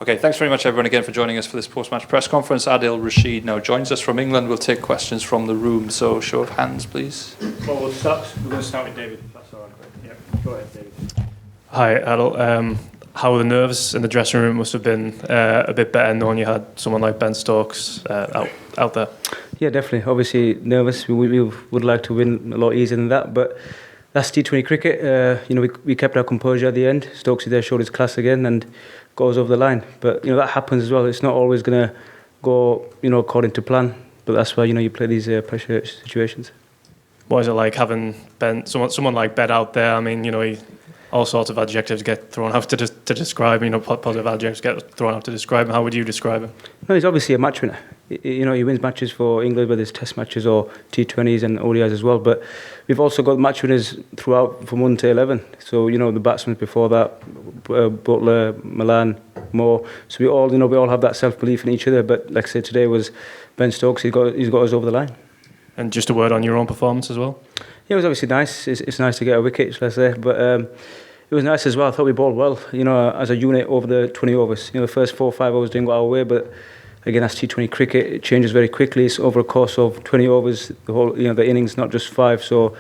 Okay, thanks very much everyone again for joining us for this post-match press conference. Adil Rashid now joins us from England. We'll take questions from the room, so show of hands please. Well, we're going to start with David, if that's all right. Yeah, go ahead, David. Hi, Adil. How were the nerves in the dressing room? Must have been a bit better knowing you had someone like Ben Stokes out there. Yeah, definitely. Obviously nervous. We would like to win a lot easier than that, but that's T20 cricket. We kept our composure at the end. Stokes there showed his class again and goes over the line. But that happens as well. It's not always going to go according to plan. But that's why you play these pressure situations. What is it like having someone like Ben out there? I mean, all sorts of adjectives get thrown out to describe him. Positive adjectives get thrown out to describe him. How would you describe him? No, he's obviously a match winner. He wins matches for England, whether it's Test matches or T20s and ODIs as well. But we've also got match winners throughout from 1 to 11. So the batsmen before that, Butler, Milan, Moore. So we all have that self belief in each other. But like I said, today was Ben Stokes. He's got us over the line. And just a word on your own performance as well. Yeah, it was obviously nice. It's nice to get a wicket, let's say. But it was nice as well. I thought we bowled well, as a unit over the 20 overs. The first 4 or 5 overs didn't go our way, but again, that's T20 cricket. It changes very quickly. It's over a course of 20 overs, the whole, the innings, not just 5. So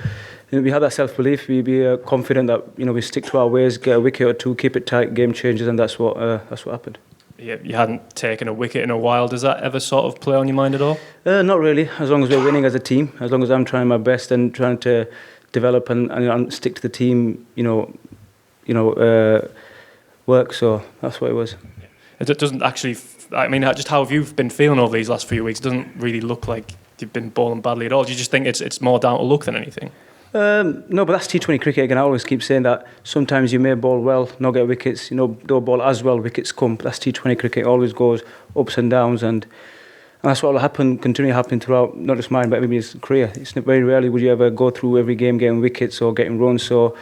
we had that self-belief. We'd be confident that we stick to our ways, get a wicket or two, keep it tight, game changes, and that's what happened. Yeah, you hadn't taken a wicket in a while. Does that ever sort of play on your mind at all? Not really. As long as we're winning as a team, as long as I'm trying my best and trying to develop and stick to the team, work. So that's what it was. It doesn't actually. I mean, just how have you been feeling over these last few weeks? It doesn't really look like you've been bowling badly at all. Do you just think it's more down to luck than anything? No, but that's T20 cricket again. I always keep saying that sometimes you may bowl well, not get wickets. Don't bowl as well, wickets come. But that's T20 cricket. It always goes ups and downs, and that's what will happen, continue happening throughout not just mine, but everybody's career. It's very rarely would you ever go through every game getting wickets or getting runs. So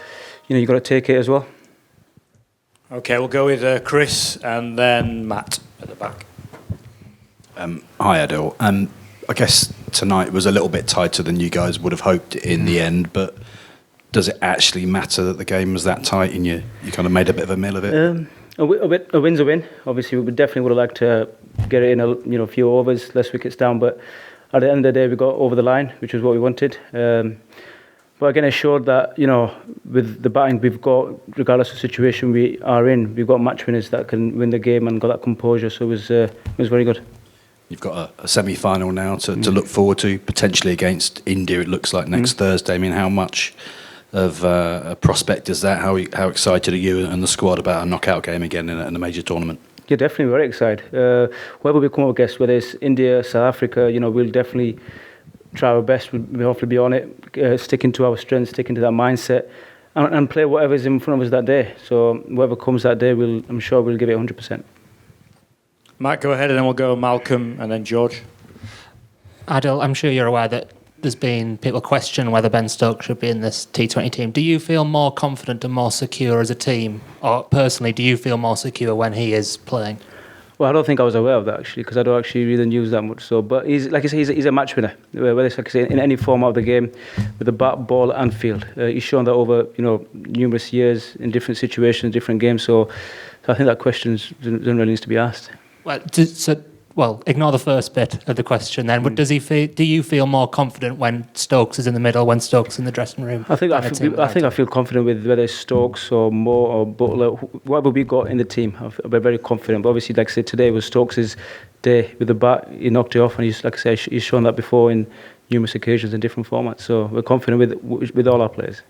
you got to take it as well. Okay, we'll go with Chris and then Matt at the back. Hi, Adil. I guess tonight was a little bit tighter than you guys would have hoped in the end, but does it actually matter that the game was that tight and you kind of made a bit of a meal of it? A win's a win. Obviously, we definitely would have liked to get it in a few overs, less wickets down, but at the end of the day, we got over the line, which is what we wanted. But again, it showed that, with the batting we've got, regardless of the situation we are in, we've got match winners that can win the game and got that composure, so it was very good. You've got a semi-final now to look forward to, potentially against India, it looks like, next Thursday. I mean, how much of a prospect is that? How excited are you and the squad about a knockout game again in a major tournament? Yeah, definitely very excited. Whoever we come up against, whether it's India, South Africa, we'll definitely try our best. We'll hopefully be on it, sticking to our strengths, sticking to that mindset, and play whatever's in front of us that day. So whoever comes that day, I'm sure we'll give it 100%. Matt, go ahead, and then we'll go Malcolm and then George. Adil, I'm sure you're aware that there's been people question whether Ben Stokes should be in this T20 team. Do you feel more confident and more secure as a team? Or personally, do you feel more secure when he is playing? Well, I don't think I was aware of that, actually, because I don't actually read the news that much. So, but he's, like I say, he's a match winner. Whether it's, like I say, in any format of the game, with the bat, ball and field. He's shown that over numerous years in different situations, different games. So I think that question doesn't really need to be asked. Well, ignore the first bit of the question then. But do you feel more confident when Stokes is in the middle, when Stokes is in the dressing room? I think I feel confident with whether it's Stokes or Moore or Butler, whatever we got in the team. I'm very confident. But obviously, like I said, today was Stokes' day with the bat. He knocked it off, and he's shown that before in numerous occasions in different formats. So we're confident with all our players.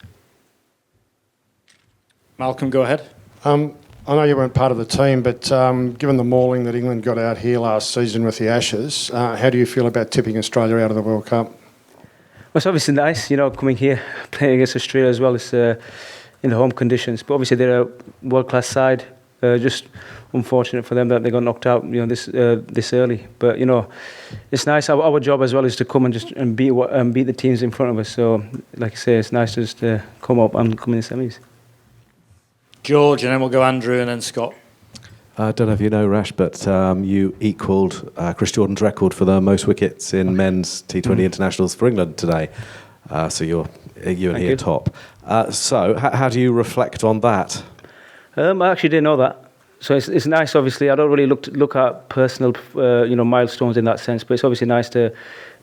Malcolm, go ahead. I know you weren't part of the team, but given the mauling that England got out here last season with the Ashes, how do you feel about tipping Australia out of the World Cup? Well, it's obviously nice, coming here, playing against Australia as well as in the home conditions. But obviously they're a world-class side. Just unfortunate for them that they got knocked out, this early. But it's nice. Our job as well is to come and beat the teams in front of us. So, like I say, it's nice just to come up and come in the semis. George, and then we'll go Andrew and then Scott. I don't know if you know, Rash, but you equalled Chris Jordan's record for the most wickets in men's T20 internationals for England today. So you and he are top. So how do you reflect on that? I actually didn't know that. So it's nice. Obviously, I don't really look at personal milestones in that sense, but it's obviously nice to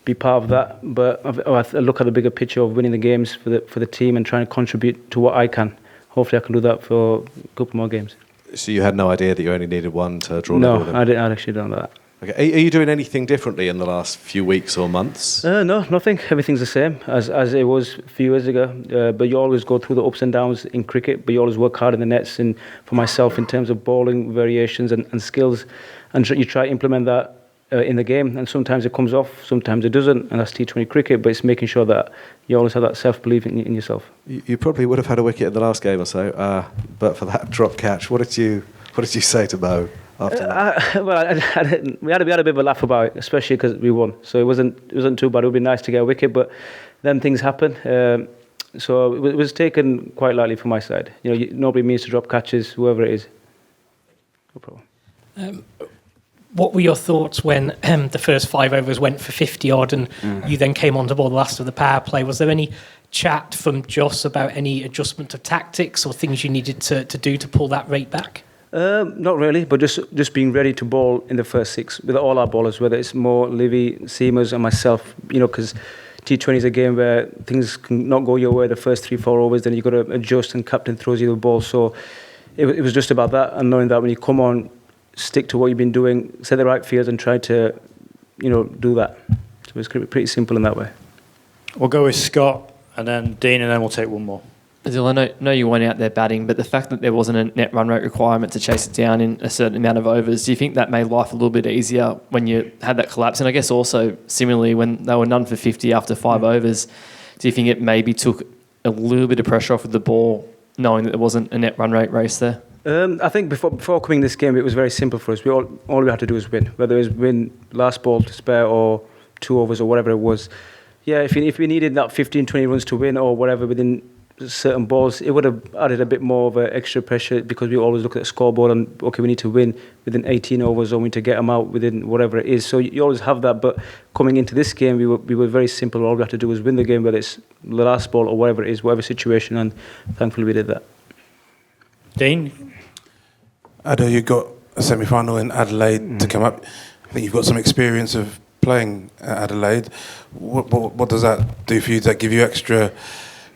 be part of that. But I look at the bigger picture of winning the games for the team and trying to contribute to what I can. Hopefully, I can do that for a couple more games. So you had no idea that you only needed one to draw No, level with him? I didn't. I actually don't know that. Okay. Are you doing anything differently in the last few weeks or months? No, nothing. Everything's the same as it was a few years ago. But you always go through the ups and downs in cricket, but you always work hard in the nets. And for myself, in terms of bowling variations and skills, and you try to implement that in the game. And sometimes it comes off, sometimes it doesn't. And that's T20 cricket, but it's making sure that you always have that self-belief in yourself. You probably would have had a wicket in the last game or so, but for that drop catch, what did you say to Mo? After that? We had a bit of a laugh about it, especially because we won. So it wasn't too bad. It would be nice to get a wicket, but then things happen. So it was taken quite lightly from my side. Nobody means to drop catches, whoever it is. No problem. What were your thoughts when the first 5 overs went for 50 odd, and you then came on to bowl the last of the power play? Was there any chat from Joss about any adjustment of tactics or things you needed to do to pull that rate back? Not really, but just being ready to bowl in the first 6 with all our bowlers, whether it's Mo, Livy, Seamers and myself, because T20 is a game where things can not go your way the first 3-4 overs, then you've got to adjust and captain throws you the ball. So it was just about that, and knowing that when you come on, stick to what you've been doing, set the right fields and try to, do that. So it's pretty simple in that way. We'll go with Scott and then Dean, and then we'll take one more. Adil, I know you weren't out there batting, but the fact that there wasn't a net run rate requirement to chase it down in a certain amount of overs, do you think that made life a little bit easier when you had that collapse? And I guess also, similarly, when they were none for 50 after 5 overs, do you think it maybe took a little bit of pressure off of the ball, knowing that there wasn't a net run rate race there? I think before coming this game, it was very simple for us. All we had to do was win, whether it was win last ball to spare or 2 overs or whatever it was. Yeah, if we needed that 15, 20 runs to win or whatever within certain balls, it would have added a bit more of extra pressure, because we always look at the scoreboard and, okay, we need to win within 18 overs or we need to get them out within whatever it is. So you always have that, but coming into this game, we were very simple. All we had to do was win the game, whether it's the last ball or whatever it is, whatever situation, and thankfully we did that. Dean? Adil, you got a semi-final in Adelaide to come up. I think you've got some experience of playing at Adelaide. What does that do for you? Does that give you extra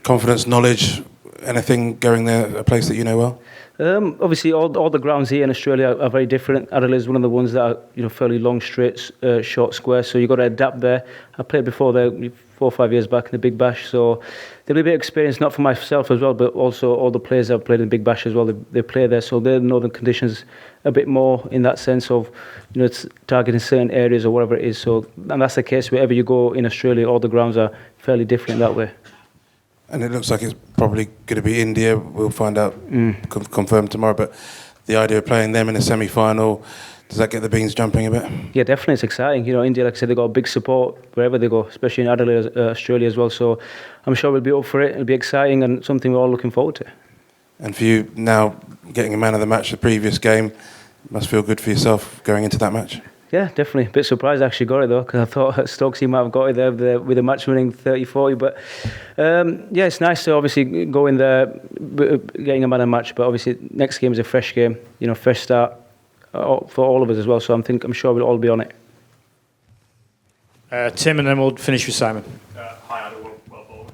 confidence, knowledge, anything going there, a place that you know well? Obviously, all the grounds here in Australia are very different. Adelaide is one of the ones that are fairly long, straight, short square. So you've got to adapt there. I played before there 4 or 5 years back in the Big Bash. So there'll be a bit of experience, not for myself as well, but also all the players that have played in the Big Bash as well. They play there, so they know the conditions a bit more in that sense of it's targeting certain areas or whatever it is. So, and that's the case wherever you go in Australia. All the grounds are fairly different that way. And it looks like it's probably going to be India. We'll find out, confirmed tomorrow. But the idea of playing them in a semi-final, does that get the beans jumping a bit? Yeah, definitely. It's exciting. India, like I said, they've got big support wherever they go, especially in Adelaide, Australia as well. So I'm sure we'll be up for it. It'll be exciting and something we're all looking forward to. And for you now, getting a man of the match the previous game, must feel good for yourself going into that match? Yeah, definitely. A bit surprised I actually got it though, because I thought Stokesy might have got it there with a match winning 30-40. But yeah, it's nice to obviously go in there getting a man of the match. But obviously next game is a fresh game, fresh start for all of us as well. So I'm sure we'll all be on it. Tim, and then we'll finish with Simon. Hi, Adil. Well bowled.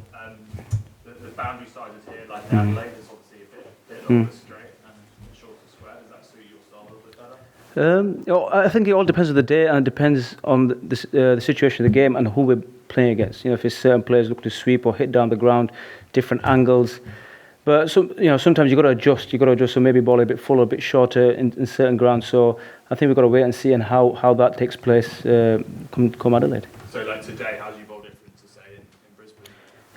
The boundary sizes here, like Adelaide, is obviously a bit longer straight and shorter square. Does that suit your style a little bit better? I think it all depends on the day, and it depends on the situation of the game and who we're playing against. If it's certain players looking to sweep or hit down the ground, different angles. But sometimes you've got to adjust. So maybe ball a bit fuller, a bit shorter in certain grounds. So I think we've got to wait and see and how that takes place come Adelaide. So like today, how do you bowl different to say in Brisbane?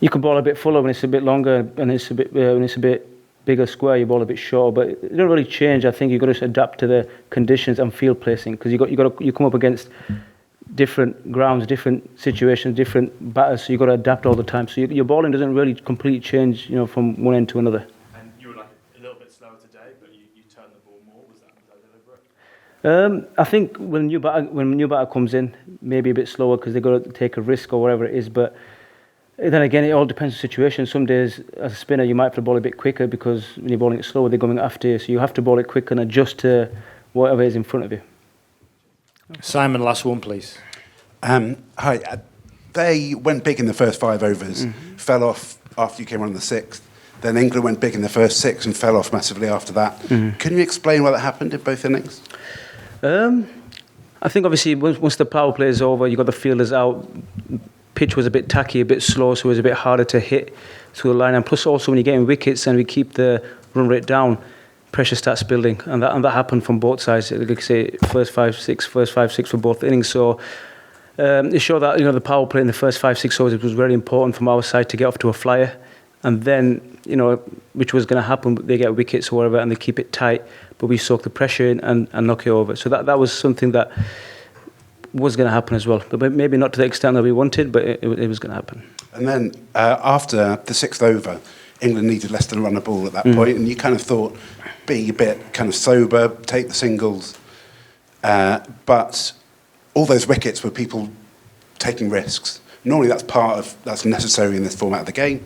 You can bowl a bit fuller when it's a bit longer, and it's a bit when it's a bit bigger square. You bowl a bit shorter, but it doesn't really change. I think you've got to adapt to the conditions and field placing, because you come up against different grounds, different situations, different batters. So you've got to adapt all the time. So your bowling doesn't really completely change, from one end to another. And you were like a little bit slower today, but you turned the ball more. Was that deliberate? I think when a new batter comes in, maybe a bit slower because they've got to take a risk or whatever it is. But Then again, it all depends on the situation. Some days, as a spinner, you might have to bowl a bit quicker because when you're bowling it slower, they're going after you. So you have to bowl it quick and adjust to whatever is in front of you. Simon, last one, please. Hi. They went big in the first 5 overs, fell off after you came on in the 6th. Then England went big in the first 6 and fell off massively after that. Can you explain why that happened in both innings? I think obviously once the power play is over, you got the fielders out. Pitch was a bit tacky, a bit slow, so it was a bit harder to hit through the line. And plus also when you're getting wickets and we keep the run rate down, pressure starts building. And that happened from both sides. Like I say, first 5-6 for both innings. So it showed that the power play in the first 5-6 overs was very important from our side to get off to a flyer. And then, which was going to happen, they get wickets or whatever and they keep it tight, but we soak the pressure in and knock it over. So that was something that was going to happen as well. But maybe not to the extent that we wanted, but it was going to happen. And then after the 6th over, England needed less than a run a ball at that point, and you kind of thought, be a bit kind of sober, take the singles. But all those wickets were people taking risks. Normally that's necessary in this format of the game.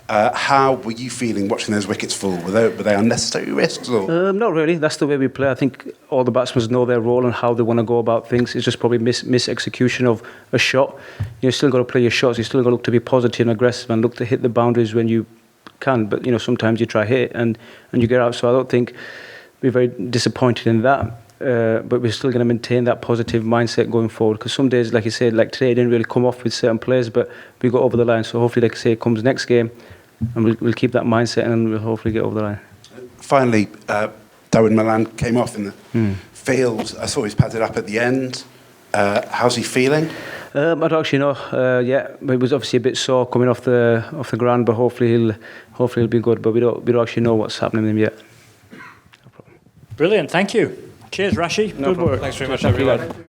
How were you feeling watching those wickets fall? Were they unnecessary risks? Or? Not really. That's the way we play. I think all the batsmen know their role and how they want to go about things. It's just probably mis-execution of a shot. You still got to play your shots. You still got to look to be positive and aggressive and look to hit the boundaries when you can. But sometimes you try hit and you get out. So I don't think we're very disappointed in that. But we're still going to maintain that positive mindset going forward. Because some days, like you said, like today, it didn't really come off with certain players, but we got over the line. So hopefully, like I say, it comes next game. And we'll keep that mindset and we'll hopefully get over the line. Finally, Darren Milan came off in the field. I saw he's padded up at the end. How's he feeling? I don't actually know yet. But he was obviously a bit sore coming off the ground. But hopefully he'll be good. But we don't actually know what's happening with him yet. Brilliant. Thank you. Cheers, Rashi. Good work. Thanks very much, everyone.